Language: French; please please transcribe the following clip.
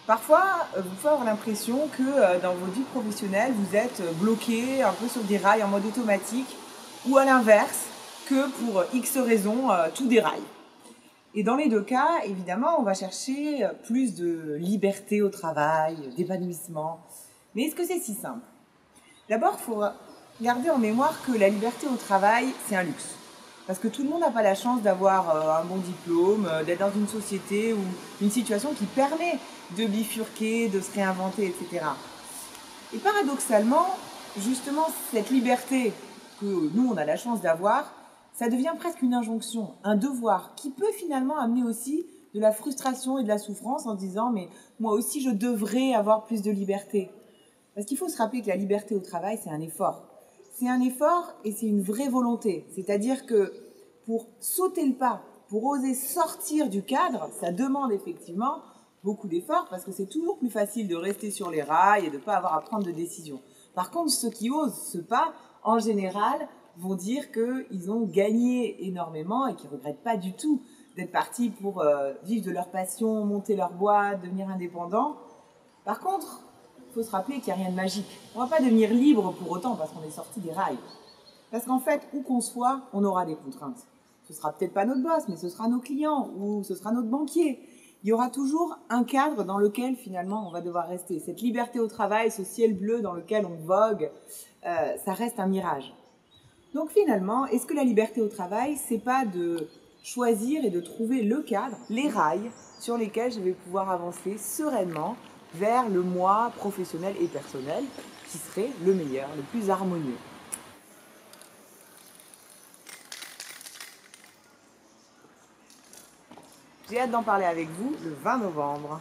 Parfois, vous pouvez avoir l'impression que dans votre vie professionnelle, vous êtes bloqué un peu sur des rails en mode automatique, ou à l'inverse, que pour X raisons, tout déraille. Et dans les deux cas, évidemment, on va chercher plus de liberté au travail, d'épanouissement. Mais est-ce que c'est si simple? D'abord, il faut garder en mémoire que la liberté au travail, c'est un luxe. Parce que tout le monde n'a pas la chance d'avoir un bon diplôme, d'être dans une société ou une situation qui permet de bifurquer, de se réinventer, etc. Et paradoxalement, justement, cette liberté que nous, on a la chance d'avoir, ça devient presque une injonction, un devoir, qui peut finalement amener aussi de la frustration et de la souffrance en disant « mais moi aussi, je devrais avoir plus de liberté ». Parce qu'il faut se rappeler que la liberté au travail, c'est un effort. C'est un effort et c'est une vraie volonté. C'est-à-dire que pour sauter le pas, pour oser sortir du cadre, ça demande effectivement beaucoup d'efforts parce que c'est toujours plus facile de rester sur les rails et de ne pas avoir à prendre de décision. Par contre, ceux qui osent ce pas, en général, vont dire qu'ils ont gagné énormément et qu'ils ne regrettent pas du tout d'être partis pour vivre de leur passion, monter leur boîte, devenir indépendants. Par contre, il faut se rappeler qu'il n'y a rien de magique. On ne va pas devenir libre pour autant parce qu'on est sorti des rails. Parce qu'en fait, où qu'on soit, on aura des contraintes. Ce sera peut-être pas notre boss, mais ce sera nos clients ou ce sera notre banquier. Il y aura toujours un cadre dans lequel finalement on va devoir rester. Cette liberté au travail, ce ciel bleu dans lequel on vogue, ça reste un mirage. Donc finalement, est-ce que la liberté au travail, c'est pas de choisir et de trouver le cadre, les rails sur lesquels je vais pouvoir avancer sereinement vers le moi professionnel et personnel qui serait le meilleur, le plus harmonieux. J'ai hâte d'en parler avec vous le 20 novembre.